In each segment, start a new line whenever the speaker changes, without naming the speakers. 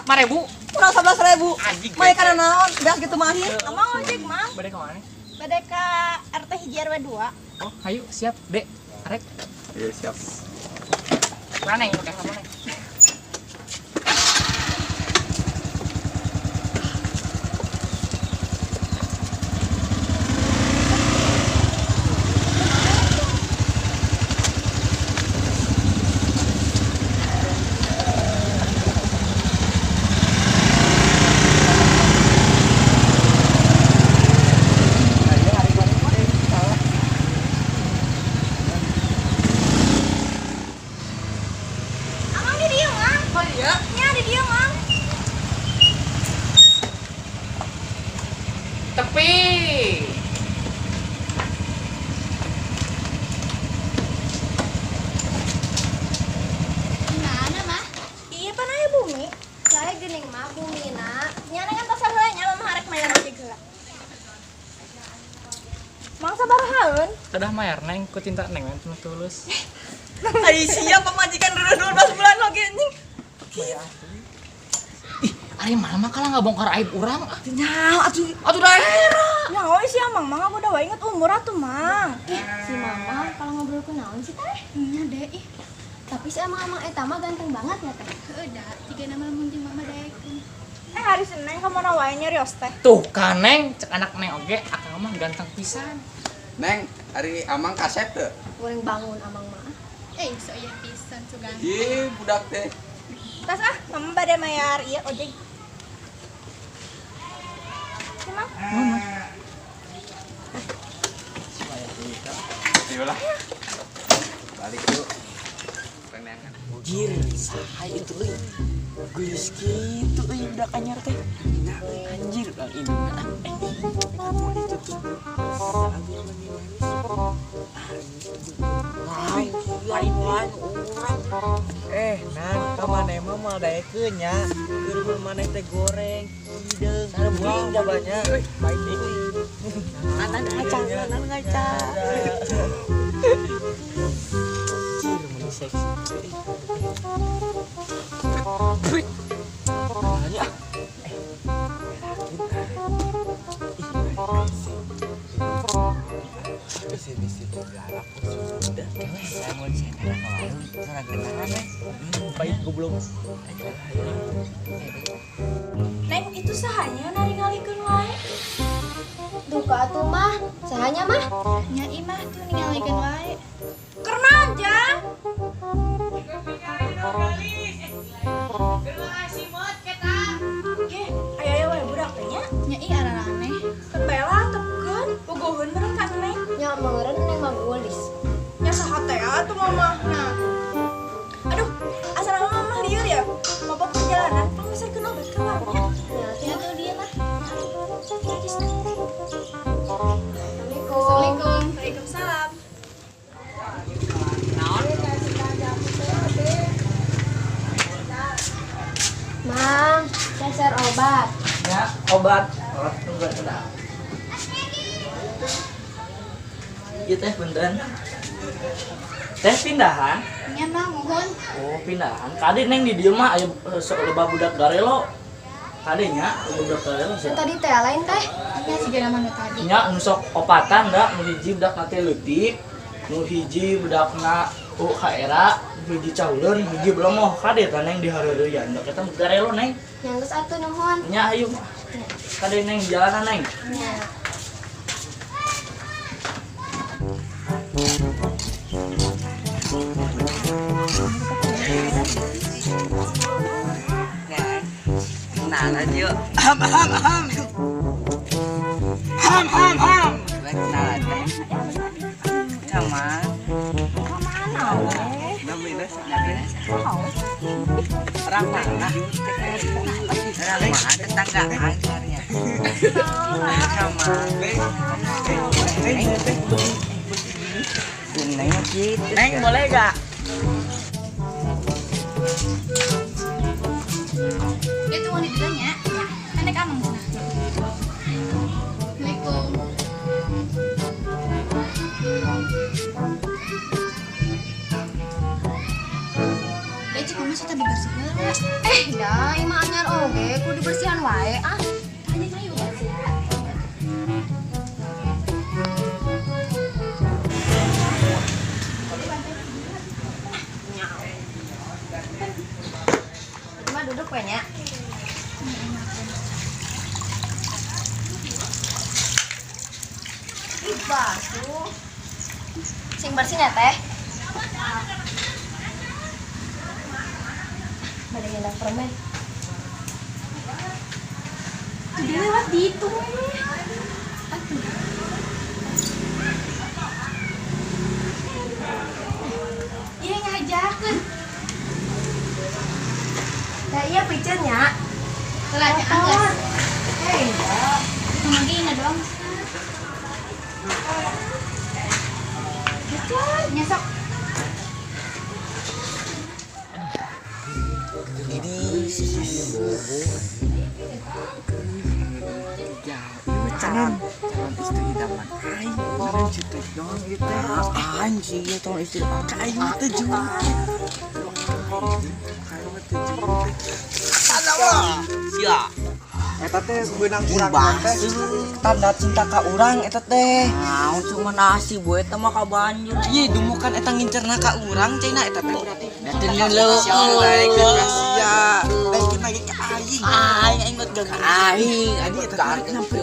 5.000.
Kurang 11.000.
Anjing.
Mai kana naon? Beas gitu mahir.
Amang ojek mang.
Bade ka mana?
Bade ka RT hiji RW 2.
Oh, hayu siap, Dek. Arek.
Iya siap.
Mana yang pakai kamu nih?
Amang di dieu mang.
Oh iya.
Nya di dieu mang.
Tepi.
Gimana mah? Iya pan aya bumi. Saya geuning mah bumina. Nya kan pasar heula nya mah harek mayar ojek heula. Mang sabarahaeun?
Udah mayar neng, ku cinta neng men tulus.
Ai siap pemajikan dulu 12 bulan lagi anjing.
Ih, ari mana mah kalau nggak bongkar aib urang ah.
Nya atuh
Atuh daerah.
nyawa sih Amang mah udah wae inget umur atuh Mang.
Si mama kalau ngobrol ku naon sih teh? Nya deh ih. Tapi si amang-amang eta mah ganteng banget ya teh. Udah, tiga nama mun jeung mama daekeun.
Hari Senin kamu wae nyarios teh.
Tuh kan neng, cek anak neng oge, akang mah ganteng pisan.
Neng, hari Amang kasep teu?
Goreng bangun amang mah. So ya pisan sugan.
Ih, budak teh.
Tas ah, mama bade mayar ieu ojek. Emang
Ayolah. Balik dulu. Pengen.
Jir, saha itu euy. Geus kitu euy budak anyar teh. Nah, anjir bang ini. Itu tuh. Lain-lain urang.
Nan, kamane mah mal daekeun nya. Keur maneh teh goreng, hideung, sareng jabanya. Baik deui.
anak ngaca.
Jir, mun seksi. Baik goblok.
Neng itu sahanya nari-ngalikeun wae.
Duka atuh mah. Sahanya mah? Nya imah tuh ningalikeun wae.
Karena aja. Ge, aya wae budak teh nya.
Nya ih araraneh.
Kan bela tepkeun, bogoheun bareng kan Neng.
Nya meureun neng mah gulis.
Nya saha teh atuh mama. Nah. Aduh, asal mama lieur ya. Mabok perjalanan pangeserkeun obat ka warungnya.
Nya tuh dia mah.
Assalamualaikum. Waalaikumsalam.
Mang, cacar obat.
Ya, obat. Tunggu sudah. Iya teh beneran. Teh pindahan.
Nya mah mohon.
Oh, pindahan. Kade neng di dieu mah aya loba budak garelo. Kadenya budak garelo sih.
Tadi teh lain teh. Nya sigana mana tadi.
Nya nu sok opatan da, nu hiji budak na teh leutik, nu hiji budakna era, nu hiji cauleun, nu hiji belomoh. Kade teh neng di hareureuyan. Da eta garelo neng.
Yang geus atuh nuhun.
Nya ayo. Kade neng jalanan neng.
Nya.
Nah, lanjut.
Ham.
Kenalan teh. Sama. Namina. Orang mana? Orang mana tetanggaan sebenarnya. Sama. Neng gitu.
Neng boleh gak?
Itu wanitanya. Nenek amang sana. Assalamualaikum. cik mama sudah dibersihin. Dah, imah anyar oge, kudu dibersihan wae ah. Tanya kali yuk. Cuma duduk banyak. Ih, basuh. Sing bersih ya teh. Ada yang permen. Dia lewat di itu. Iya ngajakin. Nah iya picernya. Telah angkat. Enggak. Itu lagi ini dong. Nyesok.
Ini calon istri idaman aing calon situ dong gitu aing sih ya calon istri aing teh juga sia eta teh beunang urang teh tanda cinta ka urang eta teh naon cuma nasi bu eta mah ka banjir ieu dumukan eta ngincerna ka urang cenah eta teh berarti dateunya leueuh sia baik lagi ka aing inget gak aing adi eta kenapa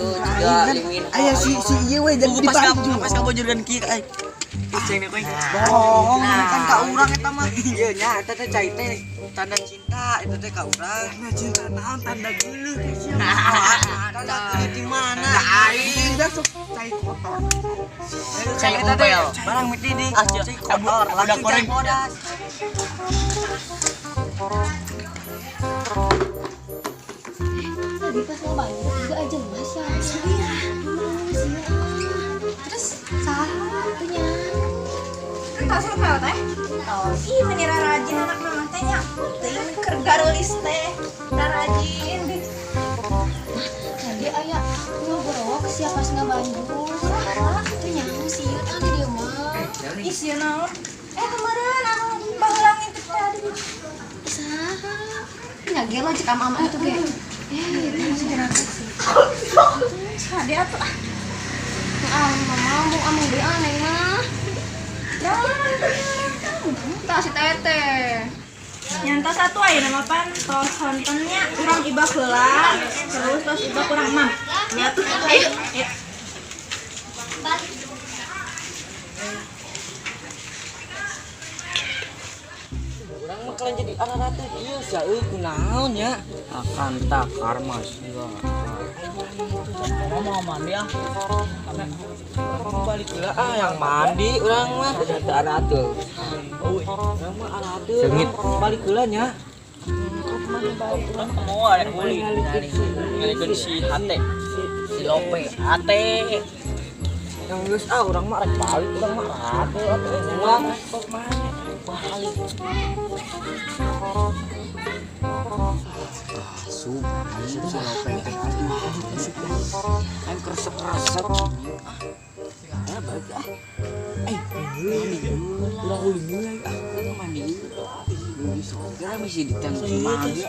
aya si ieu we jadi dibaju pas ka bojorgan kieu aing ceng kowe bohong kan ka urang eta mah ieu nya eta teh cai teh tanda cinta eta teh ka urang tanda cinta naon tanda geuleuh tanda geuleuh di mana aing da sok cai kotor cai umpel barang miti di cai kotor udah goreng bodas
Tadi pas mau banyak juga aja mas ya. Iya. Terus salah itunya.
Entah siapa teh. Ih, menira rajin anak mama tehnya. Teuing keur garulis teh. Rajin.
Tadi ayah ngobrol siapa pas nggak banjur. Salah itunya sih ada dia mah.
Ih, sia naon? Kemarin aku bahulangin teh tadi.
Salah. Ya gelo cek ama itu ge. Itu sih gerak sih.
Hade atuh ah.
Mama mau amung deui aneh mah. Tah si teteh.
Nyantos satu aja nama pan tos hontonnya kurang iba heula terus tos iba kurang mam. Ya tuh ayo.
urang mah kalau jadi anak teh ieu sia kunaon nya akan tak karma sia
Mau mandi ah.
balik heula yang mandi urang mah teu anak teu urang mah anak teu seungit balik heula nya
Mau ada uli ngalikeun si hate si lope hate
yang geus urang mah rek balik urang mah atuh urang sok mana balik asup asup si lope teh aing kresep-kresep ya balik urang uli mulai urang mandi soalnya misi ditanggung mandi